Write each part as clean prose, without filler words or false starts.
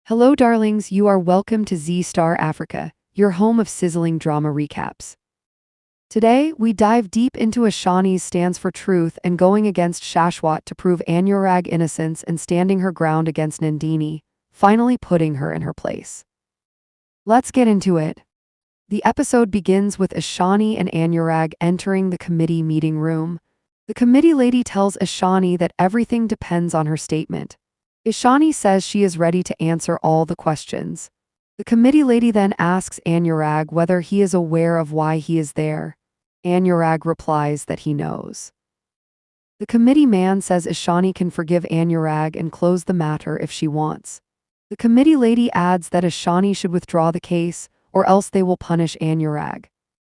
Hello, darlings. You are welcome to Z Star Africa, your home of sizzling drama recaps. Today, we dive deep into Ishani's stands for truth and going against Shashwat to prove Anurag's innocence and standing her ground against Nandini, finally putting her in her place. Let's get into it. The episode begins with Ishani and Anurag entering the committee meeting room. The committee lady tells Ishani that everything depends on her statement. Ishani says she is ready to answer all the questions. The committee lady then asks Anurag whether he is aware of why he is there. Anurag replies that he knows. The committee man says Ishani can forgive Anurag and close the matter if she wants. The committee lady adds that Ishani should withdraw the case, or else they will punish Anurag.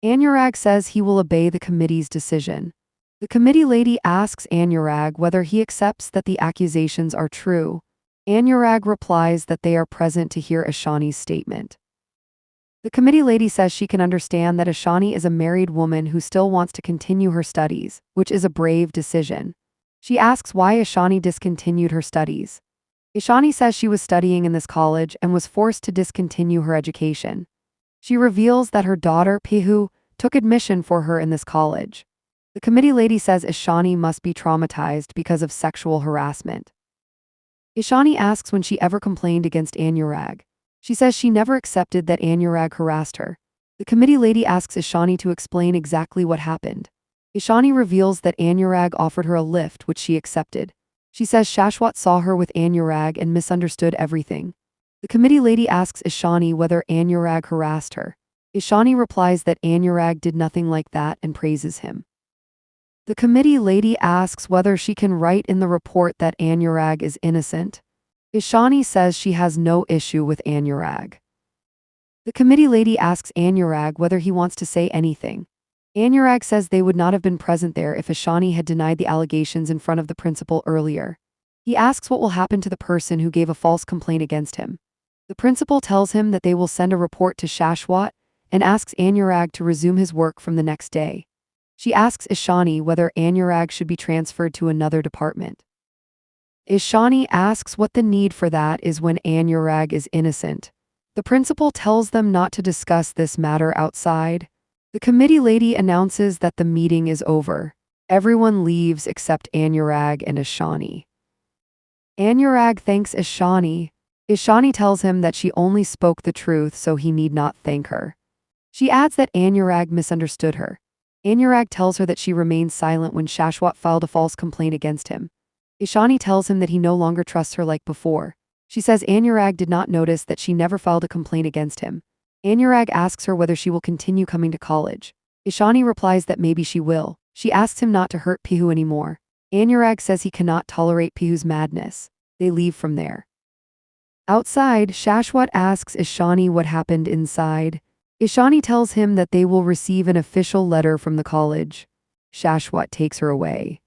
Anurag says he will obey the committee's decision. The committee lady asks Anurag whether he accepts that the accusations are true. Anurag replies that they are present to hear Ishani's statement. The committee lady says she can understand that Ishani is a married woman who still wants to continue her studies, which is a brave decision. She asks why Ishani discontinued her studies. Ishani says she was studying in this college and was forced to discontinue her education. She reveals that her daughter, Pihu, took admission for her in this college. The committee lady says Ishani must be traumatized because of sexual harassment. Ishani asks when she ever complained against Anurag. She says she never accepted that Anurag harassed her. The committee lady asks Ishani to explain exactly what happened. Ishani reveals that Anurag offered her a lift, which she accepted. She says Shashwat saw her with Anurag and misunderstood everything. The committee lady asks Ishani whether Anurag harassed her. Ishani replies that Anurag did nothing like that and praises him. The committee lady asks whether she can write in the report that Anurag is innocent. Ishani says she has no issue with Anurag. The committee lady asks Anurag whether he wants to say anything. Anurag says they would not have been present there if Ishani had denied the allegations in front of the principal earlier. He asks what will happen to the person who gave a false complaint against him. The principal tells him that they will send a report to Shashwat and asks Anurag to resume his work from the next day. She asks Ishani whether Anurag should be transferred to another department. Ishani asks what the need for that is when Anurag is innocent. The principal tells them not to discuss this matter outside. The committee lady announces that the meeting is over. Everyone leaves except Anurag and Ishani. Anurag thanks Ishani. Ishani tells him that she only spoke the truth, so he need not thank her. She adds that Anurag misunderstood her. Anurag tells her that she remained silent when Shashwat filed a false complaint against him. Ishani tells him that he no longer trusts her like before. She says Anurag did not notice that she never filed a complaint against him. Anurag asks her whether she will continue coming to college. Ishani replies that maybe she will. She asks him not to hurt Pihu anymore. Anurag says he cannot tolerate Pihu's madness. They leave from there. Outside, Shashwat asks Ishani what happened inside. Ishani tells him that they will receive an official letter from the college. Shashwat takes her away.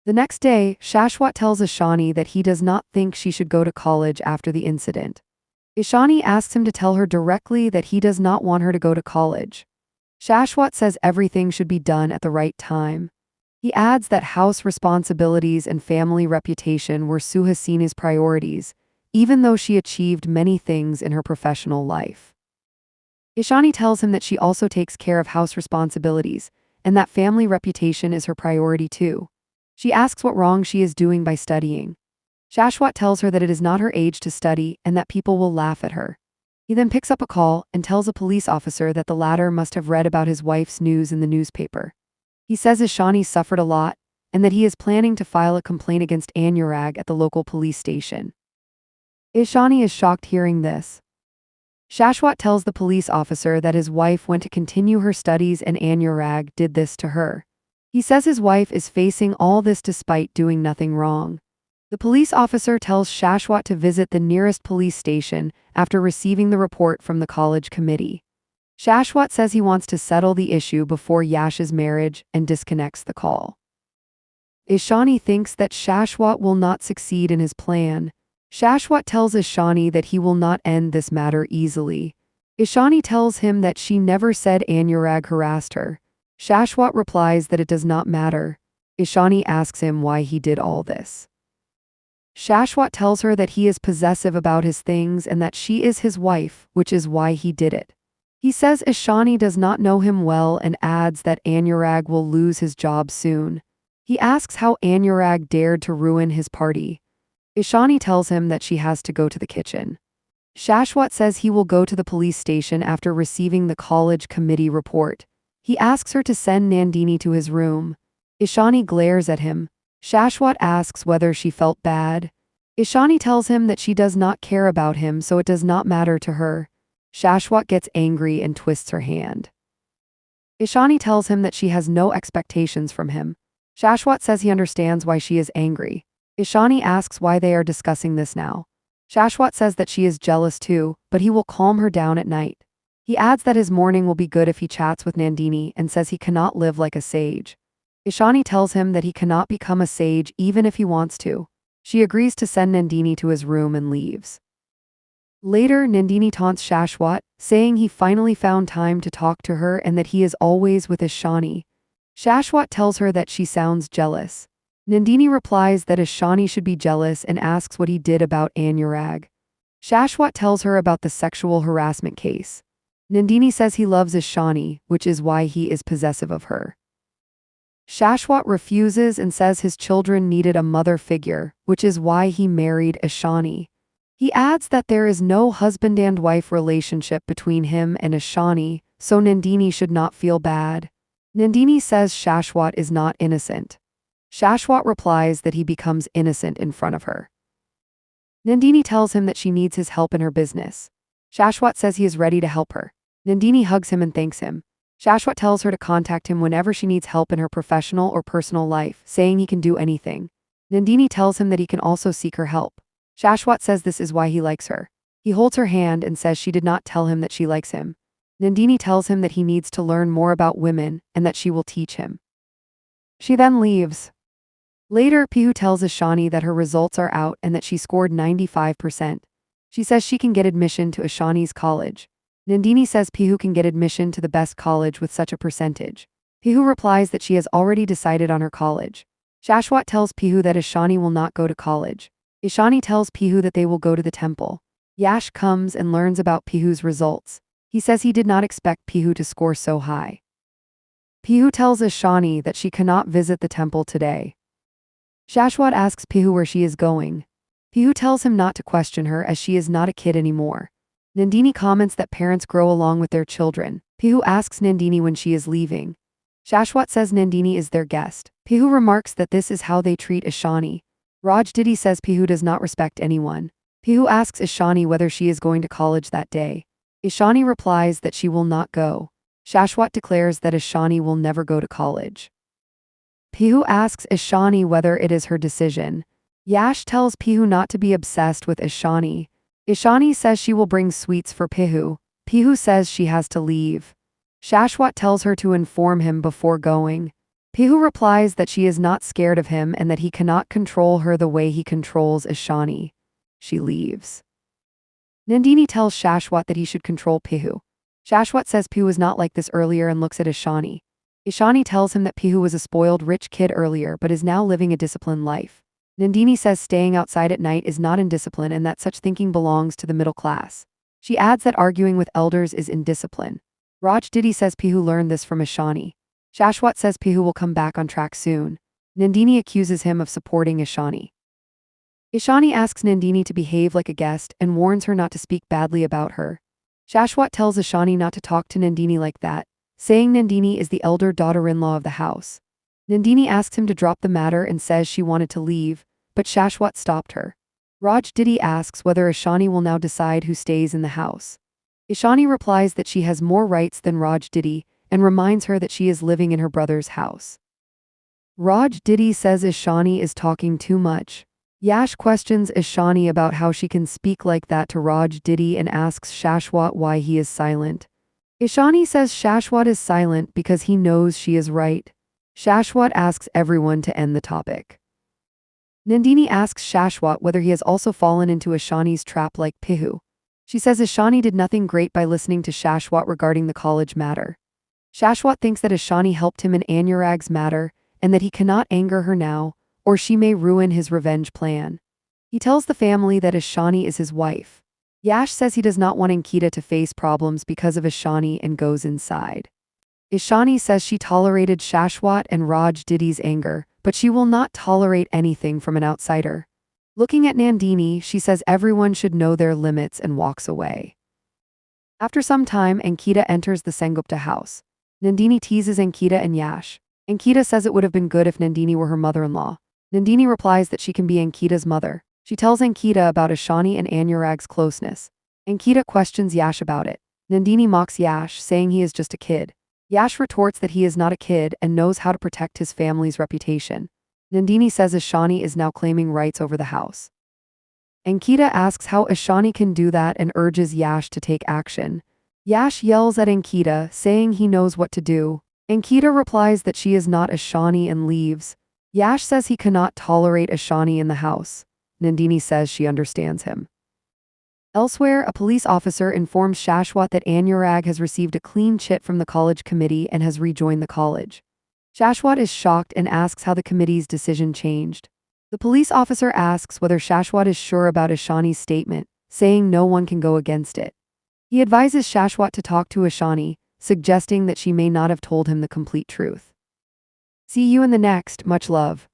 The next day, Shashwat tells Ishani that he does not think she should go to college after the incident. Ishani asks him to tell her directly that he does not want her to go to college. Shashwat says everything should be done at the right time. He adds that house responsibilities and family reputation were Suhasini's priorities, even though she achieved many things in her professional life. Ishani tells him that she also takes care of house responsibilities, and that family reputation is her priority too. She asks what wrong she is doing by studying. Shashwat tells her that it is not her age to study and that people will laugh at her. He then picks up a call and tells a police officer that the latter must have read about his wife's news in the newspaper. He says Ishani suffered a lot and that he is planning to file a complaint against Anurag at the local police station. Ishani is shocked hearing this. Shashwat tells the police officer that his wife went to continue her studies and Anurag did this to her. He says his wife is facing all this despite doing nothing wrong. The police officer tells Shashwat to visit the nearest police station after receiving the report from the college committee. Shashwat says he wants to settle the issue before Yash's marriage and disconnects the call. Ishani thinks that Shashwat will not succeed in his plan. Shashwat tells Ishani that he will not end this matter easily. Ishani tells him that she never said Anurag harassed her. Shashwat replies that it does not matter. Ishani asks him why he did all this. Shashwat tells her that he is possessive about his things and that she is his wife, which is why he did it. He says Ishani does not know him well and adds that Anurag will lose his job soon. He asks how Anurag dared to ruin his party. Ishani tells him that she has to go to the kitchen. Shashwat says he will go to the police station after receiving the college committee report. He asks her to send Nandini to his room. Ishani glares at him. Shashwat asks whether she felt bad. Ishani tells him that she does not care about him, so it does not matter to her. Shashwat gets angry and twists her hand. Ishani tells him that she has no expectations from him. Shashwat says he understands why she is angry. Ishani asks why they are discussing this now. Shashwat says that she is jealous too, but he will calm her down at night. He adds that his morning will be good if he chats with Nandini and says he cannot live like a sage. Ishani tells him that he cannot become a sage even if he wants to. She agrees to send Nandini to his room and leaves. Later, Nandini taunts Shashwat, saying he finally found time to talk to her and that he is always with Ishani. Shashwat tells her that she sounds jealous. Nandini replies that Ishani should be jealous and asks what he did about Anurag. Shashwat tells her about the sexual harassment case. Nandini says he loves Ishani, which is why he is possessive of her. Shashwat refuses and says his children needed a mother figure, which is why he married Ishani. He adds that there is no husband and wife relationship between him and Ishani, so Nandini should not feel bad. Nandini says Shashwat is not innocent. Shashwat replies that he becomes innocent in front of her. Nandini tells him that she needs his help in her business. Shashwat says he is ready to help her. Nandini hugs him and thanks him. Shashwat tells her to contact him whenever she needs help in her professional or personal life, saying he can do anything. Nandini tells him that he can also seek her help. Shashwat says this is why he likes her. He holds her hand and says she did not tell him that she likes him. Nandini tells him that he needs to learn more about women and that she will teach him. She then leaves. Later, Pihu tells Ishani that her results are out and that she scored 95%. She says she can get admission to Ishani's college. Nandini says Pihu can get admission to the best college with such a percentage. Pihu replies that she has already decided on her college. Shashwat tells Pihu that Ishani will not go to college. Ishani tells Pihu that they will go to the temple. Yash comes and learns about Pihu's results. He says he did not expect Pihu to score so high. Pihu tells Ishani that she cannot visit the temple today. Shashwat asks Pihu where she is going. Pihu tells him not to question her as she is not a kid anymore. Nandini comments that parents grow along with their children. Pihu asks Nandini when she is leaving. Shashwat says Nandini is their guest. Pihu remarks that this is how they treat Ishani. Rajdidi says Pihu does not respect anyone. Pihu asks Ishani whether she is going to college that day. Ishani replies that she will not go. Shashwat declares that Ishani will never go to college. Pihu asks Ishani whether it is her decision. Yash tells Pihu not to be obsessed with Ishani. Ishani says she will bring sweets for Pihu. Pihu says she has to leave. Shashwat tells her to inform him before going. Pihu replies that she is not scared of him and that he cannot control her the way he controls Ishani. She leaves. Nandini tells Shashwat that he should control Pihu. Shashwat says Pihu was not like this earlier and looks at Ishani. Ishani tells him that Pihu was a spoiled rich kid earlier but is now living a disciplined life. Nandini says staying outside at night is not indiscipline and that such thinking belongs to the middle class. She adds that arguing with elders is indiscipline. Rajdidi says Pihu learned this from Ishani. Shashwat says Pihu will come back on track soon. Nandini accuses him of supporting Ishani. Ishani asks Nandini to behave like a guest and warns her not to speak badly about her. Shashwat tells Ishani not to talk to Nandini like that, saying Nandini is the elder daughter-in-law of the house. Nandini asks him to drop the matter and says she wanted to leave, but Shashwat stopped her. Rajdidi asks whether Ishani will now decide who stays in the house. Ishani replies that she has more rights than Rajdidi and reminds her that she is living in her brother's house. Rajdidi says Ishani is talking too much. Yash questions Ishani about how she can speak like that to Rajdidi and asks Shashwat why he is silent. Ishani says Shashwat is silent because he knows she is right. Shashwat asks everyone to end the topic. Nandini asks Shashwat whether he has also fallen into Ishani's trap like Pihu. She says Ishani did nothing great by listening to Shashwat regarding the college matter. Shashwat thinks that Ishani helped him in Anurag's matter and that he cannot anger her now, or she may ruin his revenge plan. He tells the family that Ishani is his wife. Yash says he does not want Ankita to face problems because of Ishani and goes inside. Ishani says she tolerated Shashwat and Raj Diddy's anger, but she will not tolerate anything from an outsider. Looking at Nandini, she says everyone should know their limits and walks away. After some time, Ankita enters the Sengupta house. Nandini teases Ankita and Yash. Ankita says it would have been good if Nandini were her mother-in-law. Nandini replies that she can be Ankita's mother. She tells Ankita about Ishani and Anurag's closeness. Ankita questions Yash about it. Nandini mocks Yash, saying he is just a kid. Yash retorts that he is not a kid and knows how to protect his family's reputation. Nandini says Ishani is now claiming rights over the house. Ankita asks how Ishani can do that and urges Yash to take action. Yash yells at Ankita, saying he knows what to do. Ankita replies that she is not Ishani and leaves. Yash says he cannot tolerate Ishani in the house. Nandini says she understands him. Elsewhere, a police officer informs Shashwat that Anurag has received a clean chit from the college committee and has rejoined the college. Shashwat is shocked and asks how the committee's decision changed. The police officer asks whether Shashwat is sure about Ishani's statement, saying no one can go against it. He advises Shashwat to talk to Ishani, suggesting that she may not have told him the complete truth. See you in the next. Much love.